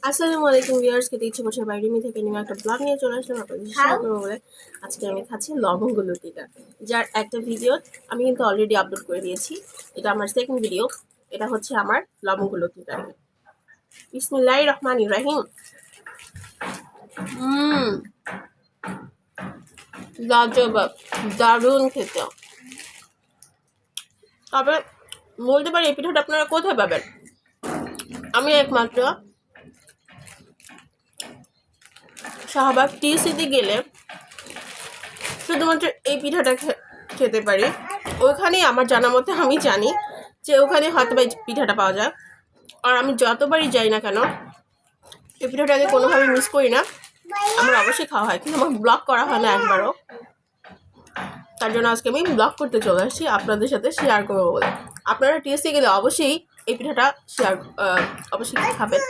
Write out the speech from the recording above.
আসসালামু আলাইকুম ভিউয়ার্স, খেতে ইচ্ছে করছে বাইরে থেকে নিয়ে একটা ব্লগ নিয়ে চলে আসলাম আপনাদের শেয়ার করবো বলে। আজকে আমি খাচ্ছি লবঙ্গ লতিকা, যার একটা ভিডিও আমি কিন্তু অলরেডি আপলোড করে দিয়েছি। এটা আমার সেকেন্ড ভিডিও। এটা হচ্ছে আমার লবঙ্গ লতিকা। বিসমিল্লাহির রহমানির রহিম। লাজবাব, দারুণ খেতে। তবে বলতে পারি এই পিঠাটা আপনারা কোথায় পাবেন? আমি একমাত্র শাহবাগ টিসিতে গেলে শুধুমাত্র এই পিঠাটা খেতে পারি। ওইখানেই আমার জানা মতে আমি জানি যে ওখানে হয়তো বা এই পিঠাটা পাওয়া যায়। আর আমি যতবারই যাই না কেন এই পিঠাটাকে কোনোভাবে মিস করি না। আমার অবশ্যই খাওয়া হয়, কিন্তু আমার ব্লগ করা হয় না একবারও। তার জন্য আজকে আমি ব্লগ করতে চলে আসছি আপনাদের সাথে শেয়ার করবো বলে। আপনারা টিএসসি গেলে অবশ্যই এই পিঠাটা অবশ্যই খাবেন।